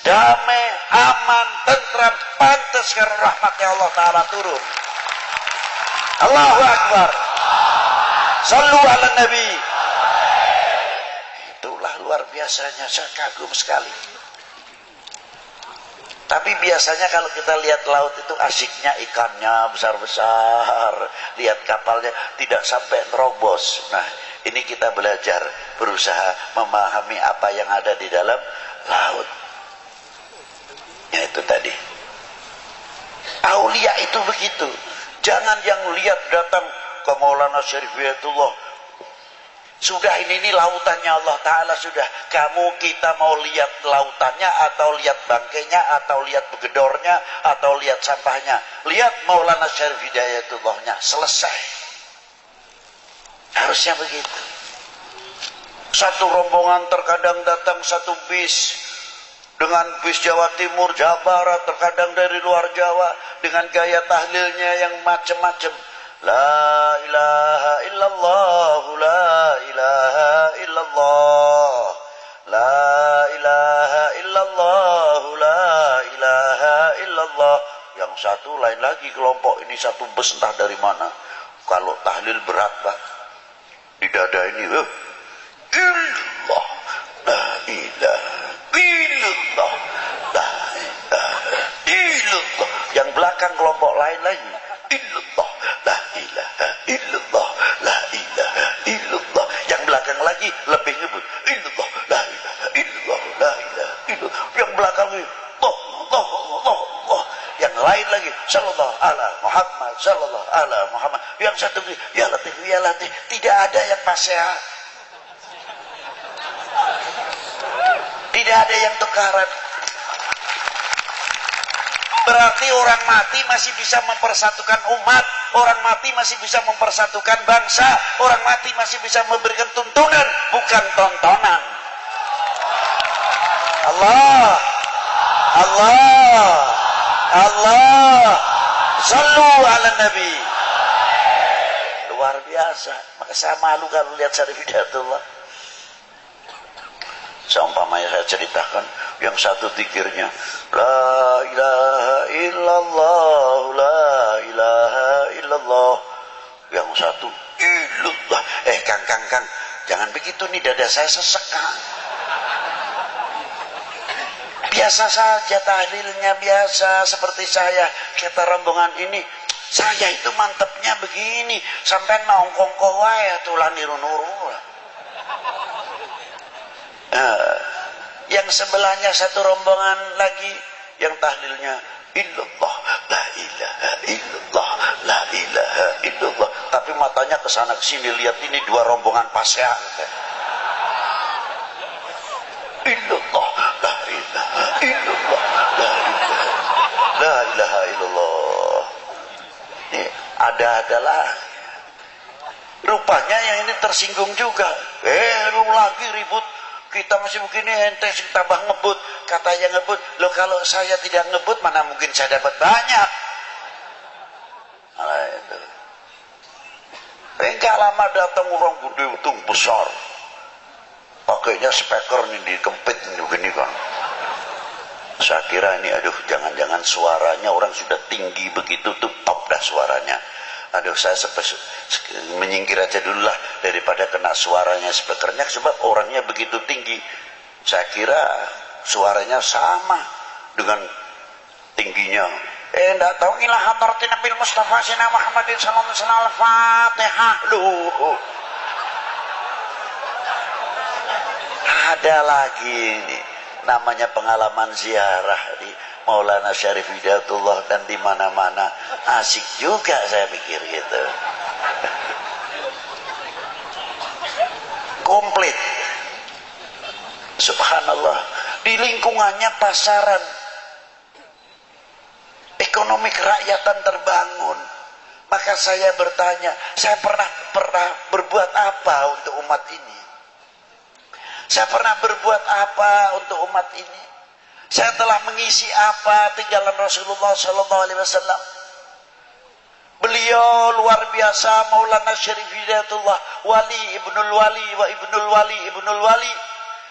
damai, aman, tentram, pantas karena rahmatnya Allah Ta'ala turun. Allahu Akbar. Sallu ala Nabi. Itulah luar biasanya, saya kagum sekali. Tapi biasanya kalau kita lihat laut itu asiknya ikannya besar-besar, lihat kapalnya tidak sampai nerobos. Nah, ini kita belajar, berusaha memahami apa yang ada di dalam laut. Ya itu tadi. Aulia itu begitu. Jangan yang lihat datang ke Maulana Syarif Hidayatullah. Sudah ini lautannya Allah Ta'ala sudah. Kita mau lihat lautannya atau lihat bangkainya atau lihat begedornya atau lihat sampahnya. Lihat Maulana Syarif Hidayatullahnya. Selesai. Harusnya begitu. Satu rombongan terkadang datang satu bis. Dengan bis Jawa Timur, Jawa Barat, terkadang dari luar Jawa. Dengan gaya tahlilnya yang macam-macam. La ilaha illallah, la ilaha illallah, la ilaha illallah, la ilaha illallah. Yang satu lain lagi kelompok ini, satu bus entah dari mana. Kalau tahlil berat Pak, di dada ini illallah, la ilaha illallah, la ilaha illallah. Yang belakang kelompok lain lagi illallah, la ilaha illallah, la ilaha illallah. Yang belakang lagi lebih ngebut illallah, la ilaha illallah, la ilaha illallah. Yang belakang lagi Allah. Yang lain lagi sallallahu ala Muhammad, sallallahu ala Muhammad. Yang satu lagi ya Latif, ya Latif. Tidak ada yang fasiha, tidak ada yang tukaran. Berarti orang mati masih bisa mempersatukan umat, orang mati masih bisa mempersatukan bangsa, orang mati masih bisa memberikan tuntunan, bukan tontonan. Allah, Allah, Allah, sallu ala Nabi. Luar biasa. Maka saya malu kalau lihat Syarif Hidayatullah. Seumpamanya saya ceritakan, yang satu zikirnya la ilaha illallah, la ilaha illallah. Yang satu illallah. Kang, jangan begitu nih, dada saya sesek. Biasa saja tahlilnya, biasa seperti saya. Kata rombongan ini, saya itu mantepnya begini, sampai nongkong wae tulan niru-nuru. Yang sebelahnya satu rombongan lagi yang tahlilnya illallah, la ilaha illallah, la ilaha illallah. Tapi matanya ke sana ke sini, lihat ini dua rombongan pasya. Illallah, la ilaha illallah, la ilaha illallah. Ini ada-adalah. Rupanya yang ini tersinggung juga. Lu lagi ribut. Kita masih begini, ente tambah ngebut. Katanya ngebut. Loh kalau saya tidak ngebut, mana mungkin saya dapat banyak. Nah itu. Enggak lama datang orang gede untung besar. Pakainya speaker nih, dikempit begini kan. Saya kira ini, aduh jangan-jangan suaranya orang sudah tinggi begitu tuh, top dah suaranya. Aduh saya menyingkir aja dulu lah daripada kena suaranya speakernya, sebab orangnya begitu tinggi. Saya kira suaranya sama dengan tingginya. Enggak tahu ilah hadratin Nabi Mustafa Sina Muhammadin sallallahu alaihi wasallam. Al-Fatihah. Loh. Ada lagi ini namanya pengalaman ziarah di Maulana Syarif Hidayatullah, dan di mana-mana asik juga saya pikir gitu. Komplit. Subhanallah. Di lingkungannya pasaran. Ekonomi kerakyatan terbangun. Maka saya bertanya, saya pernah berbuat apa untuk umat ini? Saya pernah berbuat apa untuk umat ini? Saya telah mengisi apa tinggalan Rasulullah Sallallahu Alaihi Wasallam? Beliau luar biasa, Maulana Syarif Hidayatullah, wali ibnul wali wa ibnul wali ibnul wali.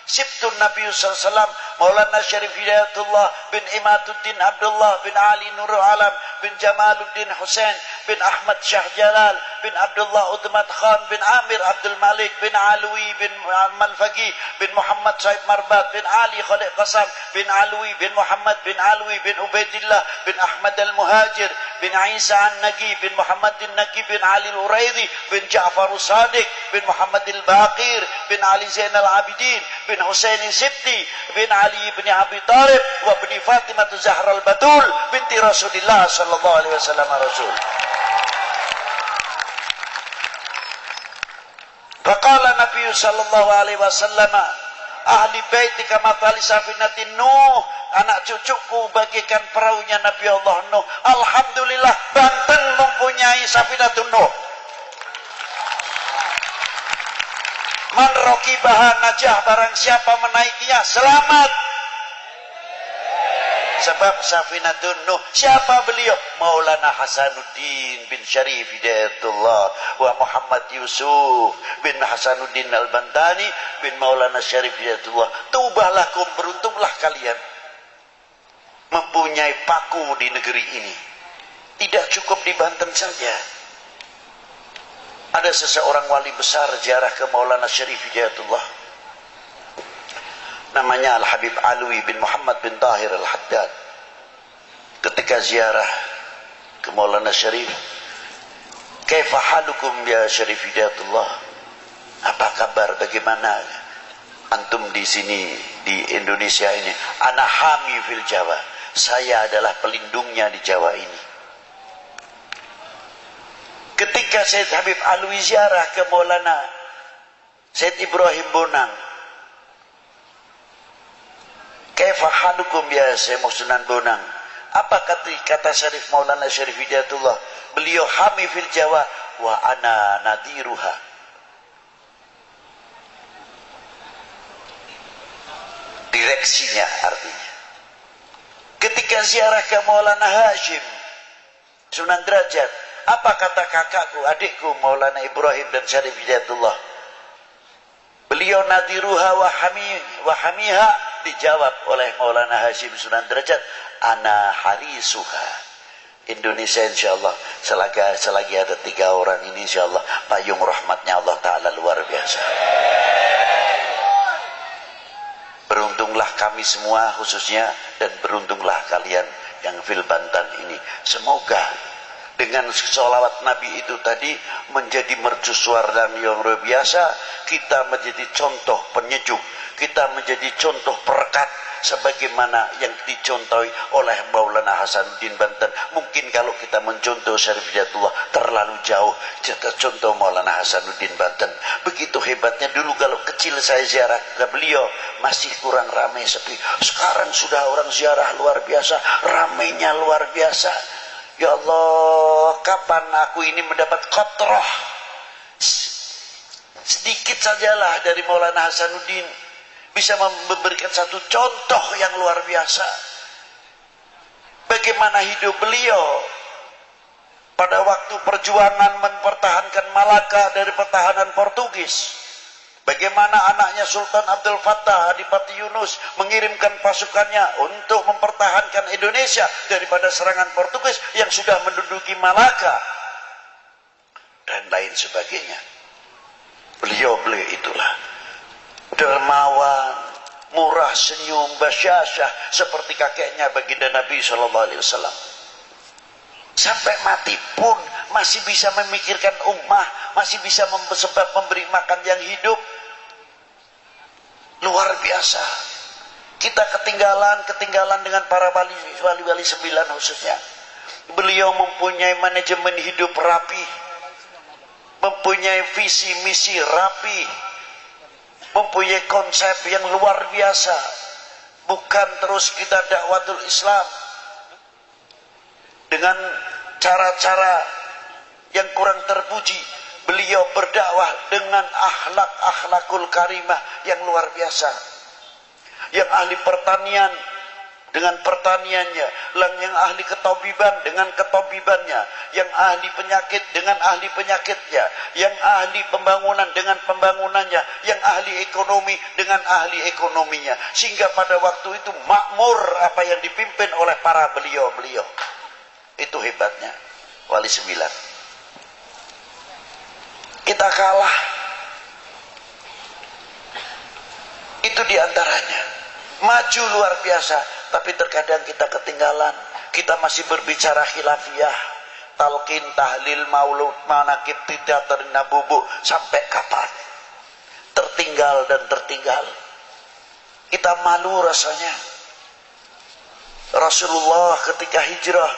Sibtun Nabi SAW, Maulana Syarif Hidayatullah bin Imaduddin Abdullah bin Ali Nurul Alam bin Jamaluddin Hussein bin Ahmad Syah Jalal bin Abdullah Uthman Khan bin Amir Abdul Malik bin Alwi bin Manfaqi bin Muhammad Said Marbat bin Ali Khalid Qasam bin Alwi bin Muhammad bin Alwi bin Ubaidillah bin Ahmad Al-Muhajir bin Isa An-Naqi bin Muhammad An-Naqi bin Ali Al-Uraidi bin Ja'far As-Sadiq bin Muhammad Al-Baqir bin Ali Zainal Abidin bin Husaini Sibti bin Ali bin Abi Talib wa bin Fatimah Zahra Al-Batul binti Rasulillah sallallahu alaihi wasallam Rasul. Faqala Nabi sallallahu alaihi wasallam, ahli baiti kama tali safinatin Nuh, anak cucuku bagikan perahunya Nabi Allah Nuh. Alhamdulillah, Banten mempunyai safinatun Nuh. Man rokibaha najah, barang siapa menaikinya selamat. Sebab safinatun Nuh, siapa beliau? Maulana Hasanuddin bin Syarif Hidayatullah wa Muhammad Yusuf bin Hasanuddin Al-Bantani bin Maulana Syarif Hidayatullah. Tubahlah kum, beruntunglah kalian mempunyai paku di negeri ini. Tidak cukup di Banten saja. Ada seseorang wali besar ziarah ke Maulana Syarif Hidayatullah, namanya Al-Habib Alwi bin Muhammad bin Tahir Al-Haddad. Ketika ziarah ke Maulana Syarif, kaifa halukum ya Syarif Hidayatullah, apa kabar, bagaimana antum di sini di Indonesia ini? Ana hami fil Jawa, saya adalah pelindungnya di Jawa ini. Ketika Syed Habib Alwi ziarah ke Maulana Syed Ibrahim Bonang, kaifa halukum ya Syekh Sunan Bonang, apa kata Syarif Maulana Syarif Hidayatullah? Beliau hami fil Jawa wa ana nadiruha. Direksinya artinya. Ketika ziarah ke Maulana Hashim Sunan Derajat, apa kata kakakku, adikku Maulana Ibrahim dan Syarif Hidayatullah? Beliau nadiruha wa hamiha, dijawab oleh Maulana Hashim Sunan Derajat, ana harisuha. Indonesia insyaallah selagi ada 3 orang ini insyaallah payung rahmatnya Allah Ta'ala luar biasa. Beruntunglah kami semua khususnya, dan beruntunglah kalian yang fil Banten ini. Semoga dengan sholawat Nabi itu tadi menjadi mercusuar dan yang luar biasa, kita menjadi contoh penyejuk, kita menjadi contoh perekat sebagaimana yang dicontohi oleh Maulana Hasanuddin Banten. Mungkin kalau kita mencontoh Syarif Hidayatullah terlalu jauh, kita contoh Maulana Hasanuddin Banten. Begitu hebatnya. Dulu kalau kecil saya ziarah ke beliau masih kurang ramai, sepi. Sekarang sudah orang ziarah luar biasa, ramainya luar biasa. Ya Allah, kapan aku ini mendapat qatrah sedikit sajalah dari Maulana Hasanuddin, bisa memberikan satu contoh yang luar biasa. Bagaimana hidup beliau pada waktu perjuangan mempertahankan Malaka dari pertahanan Portugis. Bagaimana anaknya Sultan Abdul Fattah Adipati Yunus mengirimkan pasukannya untuk mempertahankan Indonesia daripada serangan Portugis yang sudah menduduki Malaka dan lain sebagainya. Beliau itulah dermawan, murah senyum, basyasyah seperti kakeknya baginda Nabi Shallallahu Alaihi Wasallam. Sampai mati pun masih bisa memikirkan ummah, masih bisa sebab memberi makan yang hidup. Luar biasa. Kita ketinggalan dengan para wali-wali 9 khususnya. Beliau mempunyai manajemen hidup rapi, mempunyai visi misi rapi, mempunyai konsep yang luar biasa. Bukan terus kita dakwatul Islam dengan cara-cara yang kurang terpuji. Beliau berdakwah dengan akhlakul karimah yang luar biasa. Yang ahli pertanian dengan pertaniannya, yang ahli ketabiban dengan ketabibannya, yang ahli penyakit dengan ahli penyakitnya, yang ahli pembangunan dengan pembangunannya, yang ahli ekonomi dengan ahli ekonominya, sehingga pada waktu itu makmur apa yang dipimpin oleh para beliau-beliau. Itu hebatnya Wali Sembilan. Kita kalah, itu diantaranya. Maju luar biasa, tapi terkadang kita ketinggalan. Kita masih berbicara khilafiyah, talqin, tahlil, maulud, manakib, teater, nabubu. Sampai kapan? Tertinggal dan tertinggal. Kita malu rasanya. Rasulullah ketika hijrah,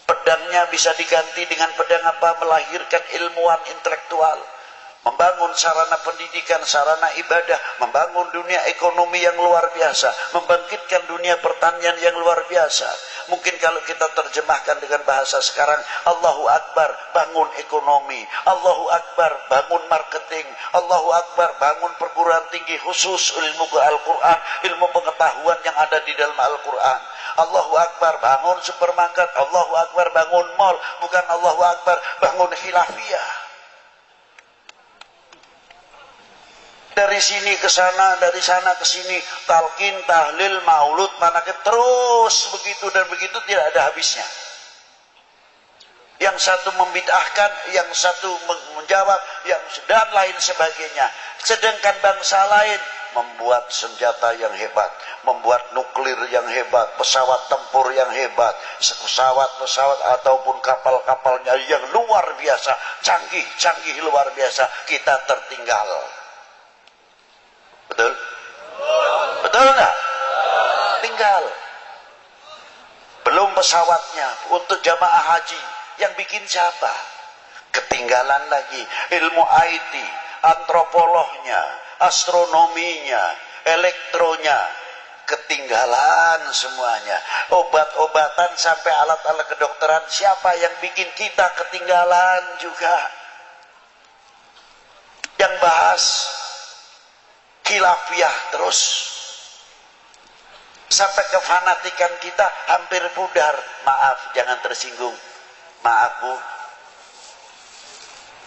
pedangnya bisa diganti dengan pedang apa? Melahirkan ilmuwan intelektual, membangun sarana pendidikan, sarana ibadah, membangun dunia ekonomi yang luar biasa, membangkitkan dunia pertanian yang luar biasa. Mungkin kalau kita terjemahkan dengan bahasa sekarang, Allahu Akbar, bangun ekonomi, Allahu Akbar, bangun marketing, Allahu Akbar, bangun perguruan tinggi khusus ilmu Al-Quran, ilmu pengetahuan yang ada di dalam Al-Quran. Allahu Akbar, bangun supermarket, Allahu Akbar, bangun mall, bukan Allahu Akbar, bangun khilafiyah. Dari sini ke sana, dari sana ke sini, talqin, tahlil, maulud, manakib, terus begitu dan begitu, tidak ada habisnya. Yang satu membid'ahkan, yang satu menjawab, dan lain sebagainya. Sedangkan bangsa lain membuat senjata yang hebat, membuat nuklir yang hebat, pesawat tempur yang hebat, pesawat-pesawat ataupun kapal-kapalnya yang luar biasa, canggih-canggih luar biasa. Kita tertinggal. Betul? Betul enggak? Tinggal. Belum pesawatnya untuk jamaah haji. Yang bikin siapa? Ketinggalan lagi. Ilmu IT, antropolognya, astronominya, elektronya, ketinggalan semuanya. Obat-obatan sampai alat-alat kedokteran, siapa yang bikin kita ketinggalan juga? Yang bahas khilafiyah terus, sampai kefanatikan kita hampir pudar. Maaf, jangan tersinggung. Maaf Bu,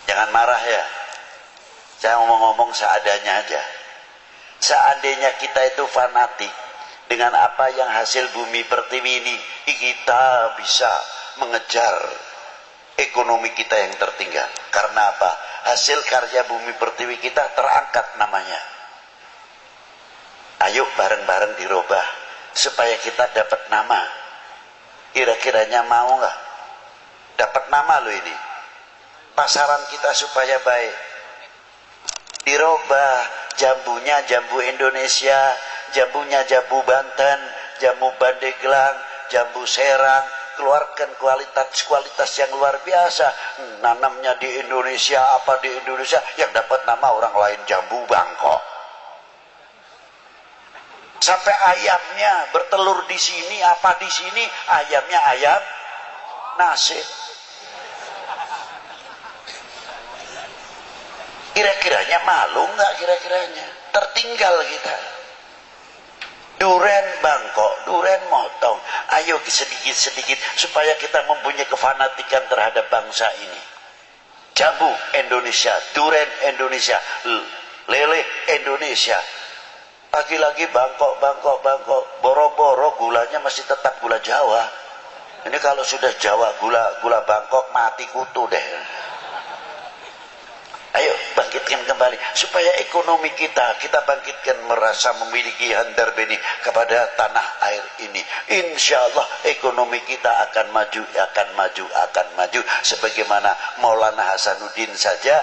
jangan marah ya. Saya ngomong seadanya aja. Seandainya kita itu fanatik dengan apa yang hasil bumi pertiwi ini, kita bisa mengejar ekonomi kita yang tertinggal. Karena apa? Hasil karya bumi pertiwi kita terangkat namanya. Ayo bareng-bareng dirubah supaya kita dapat nama. Kira-kiranya mau nggak? Dapat nama lo ini. Pasaran kita supaya baik. Dirubah jambunya jambu Indonesia, jambunya jambu Banten, jambu Pandeglang, jambu Serang. Keluarkan kualitas yang luar biasa. Nanamnya di Indonesia, apa di Indonesia, yang dapat nama orang lain jambu Bangkok. Sampai ayamnya bertelur di sini, apa di sini, ayamnya ayam nasib. Kira-kiranya malu nggak? Kira-kiranya tertinggal kita. Duren Bangkok, duren motong. Ayo sedikit-sedikit supaya kita mempunyai kefanatikan terhadap bangsa ini. Jambu Indonesia, duren Indonesia, lele Indonesia. Lagi-lagi Bangkok, boro-boro gulanya masih tetap gula Jawa. Ini kalau sudah Jawa, gula Bangkok mati kutu deh. Ayo bangkitkan kembali supaya ekonomi kita bangkitkan, merasa memiliki handar beni kepada tanah air ini. Insya Allah ekonomi kita akan maju. Sebagaimana Maulana Hasanuddin saja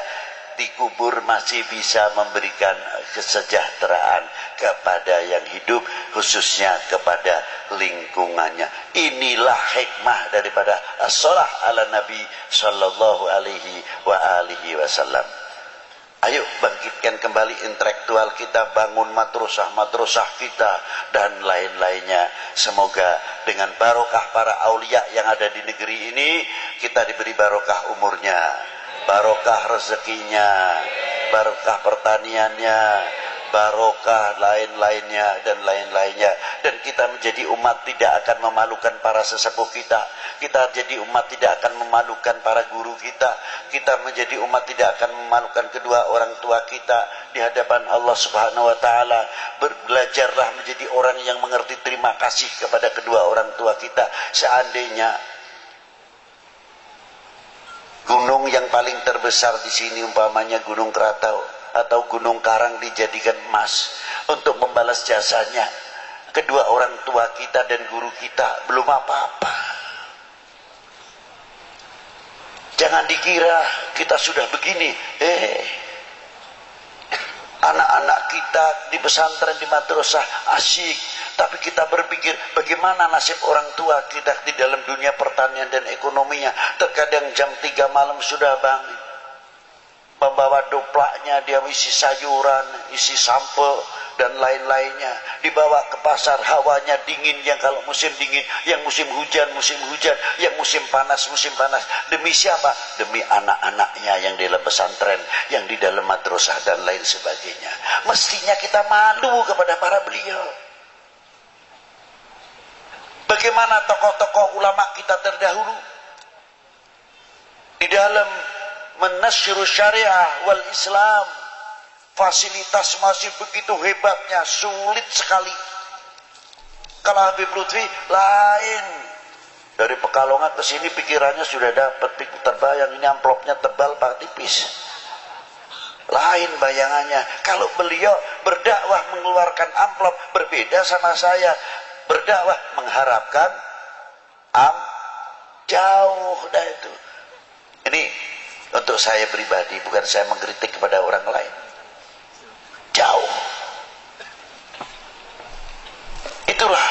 dikubur masih bisa memberikan kesejahteraan kepada yang hidup, khususnya kepada lingkungannya. Inilah hikmah daripada as-shalah ala Nabi sallallahu alaihi wasallam. Ayo bangkitkan kembali intelektual kita, bangun madrasah kita dan lain-lainnya. Semoga dengan barokah para aulia yang ada di negeri ini, kita diberi barokah umurnya, barokah rezekinya, barokah pertaniannya, barokah, lain-lainnya dan lain-lainnya. Dan kita menjadi umat tidak akan memalukan para sesepuh kita. Kita jadi umat tidak akan memalukan para guru kita. Kita menjadi umat tidak akan memalukan kedua orang tua kita di hadapan Allah Subhanahu wa taala. Belajarlah menjadi orang yang mengerti terima kasih kepada kedua orang tua kita. Seandainya gunung yang paling terbesar di sini umpamanya Gunung Krakatau atau Gunung Karang dijadikan emas untuk membalas jasanya kedua orang tua kita dan guru kita, belum apa-apa. Jangan dikira kita sudah begini. Anak-anak kita di pesantren, di madrasah asyik, tapi kita berpikir bagaimana nasib orang tua kita di dalam dunia pertanian dan ekonominya. Terkadang jam 3 malam sudah bangun, membawa doplaknya, dia isi sayuran, isi sampel dan lain-lainnya, dibawa ke pasar. Hawanya dingin, yang kalau musim dingin, yang musim hujan, yang musim panas. Demi siapa? Demi anak-anaknya yang di dalam pesantren, yang di dalam madrasah dan lain sebagainya. Mestinya kita malu kepada para beliau. Bagaimana tokoh-tokoh ulama kita terdahulu di dalam menasyru syariah wal Islam, fasilitas masih begitu hebatnya, sulit sekali. Kalau Habib Lutfi lain, dari Pekalongan ke sini pikirannya sudah dapat, terbayang ini amplopnya tebal pak tipis, lain bayangannya. Kalau beliau berdakwah mengeluarkan amplop, berbeda sama saya berdakwah mengharapkan jauh dah itu. Ini untuk saya pribadi, bukan saya mengkritik kepada orang lain. Jauh. Itulah.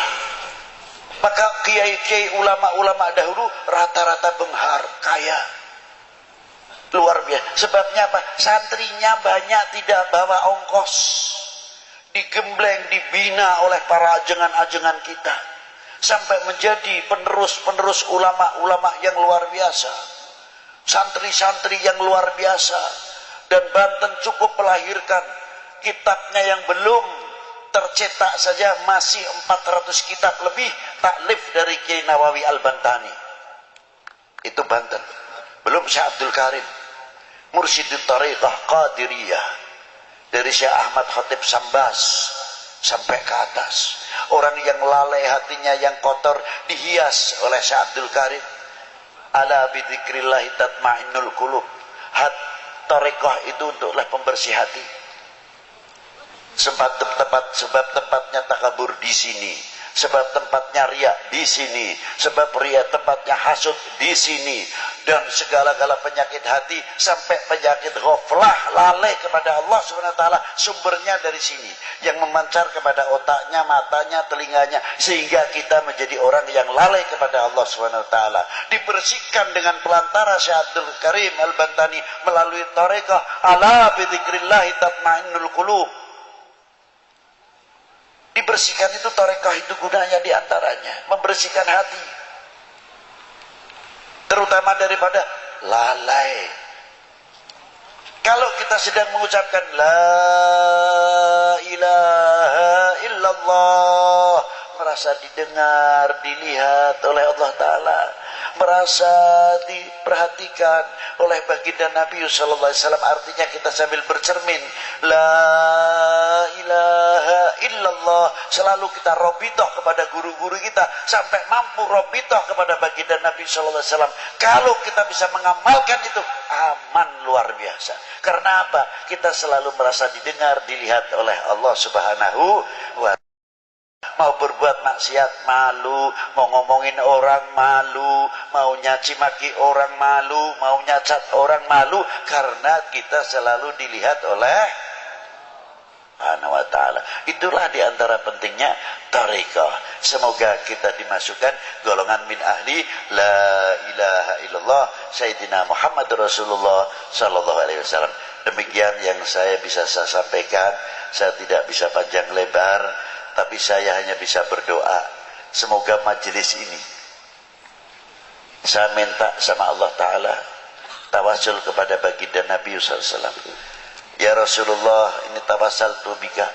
Maka kiai-kiai ulama-ulama dahulu rata-rata benghar, kaya. Luar biasa. Sebabnya apa? Santrinya banyak tidak bawa ongkos. Digembleng, dibina oleh para ajengan-ajengan kita. Sampai menjadi penerus-penerus ulama-ulama yang luar biasa. Santri-santri yang luar biasa. Dan Banten cukup melahirkan kitabnya yang belum tercetak saja masih 400 kitab lebih taklif dari Kiai Nawawi Al-Bantani. Itu Banten. Belum Syekh Abdul Karim, Mursyidut Thariqah Qadiriyah, dari Syekh Ahmad Khatib Sambas sampai ke atas. Orang yang lalai hatinya, yang kotor, dihias oleh Syekh Abdul Karim. Ala bidzikrillah tatmainnul qulub. Thariqah itu untuklah pembersih hati. Sebab tempatnya takabur di sini, sebab tempatnya riya di sini, sebab riya tempatnya hasud di sini, dan segala-gala penyakit hati sampai penyakit ghaflah, lalai kepada Allah Subhanahu wa taala, sumbernya dari sini, yang memancar kepada otaknya, matanya, telinganya, sehingga kita menjadi orang yang lalai kepada Allah Subhanahu wa taala. Dibersihkan dengan pelantara Syekh Abdul Karim Al-Bantani melalui thariqah ala bidzikrillah tatmainnul qulub. Dibersihkan itu thariqah itu gunanya diantaranya membersihkan hati, terutama daripada lalai. Kalau kita sedang mengucapkan la ilaha illallah, merasa didengar, dilihat oleh Allah Ta'ala, merasa diperhatikan oleh baginda Nabi sallallahu alaihi wasallam. Artinya kita sambil bercermin la ilaha illallah, selalu kita robitoh kepada guru-guru kita sampai mampu robitoh kepada baginda Nabi sallallahu alaihi wasallam. Kalau kita bisa mengamalkan itu, aman luar biasa. Karena apa? Kita selalu merasa didengar, dilihat oleh Allah Subhanahu wa. Mau berbuat maksiat malu, mau ngomongin orang malu, mau nyaci maki orang malu, mau nyacat orang malu, karena kita selalu dilihat oleh Subhanahu wa ta'ala. Itulah diantara pentingnya thariqah. Semoga kita dimasukkan golongan min ahli la ilaha illallah Sayyidina Muhammad Rasulullah sallallahu alaihi wasallam. Demikian yang saya bisa sampaikan. Saya tidak bisa panjang lebar, tapi saya hanya bisa berdoa. Semoga majelis ini, saya minta sama Allah Ta'ala, tawasul kepada baginda Nabi SAW, Ya Rasulullah, ini tawassaltu bika.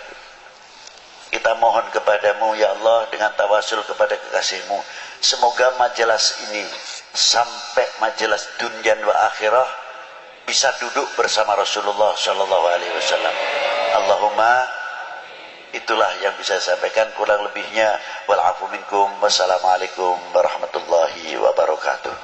Kita mohon kepadamu ya Allah dengan tawasul kepada kekasihmu. Semoga majelis ini sampai majelis dunia wa akhirah bisa duduk bersama Rasulullah sallallahu alaihi wasallam. Allahumma, itulah yang bisa saya sampaikan, kurang lebihnya wal afu minkum. Wassalamualaikum warahmatullahi wabarakatuh.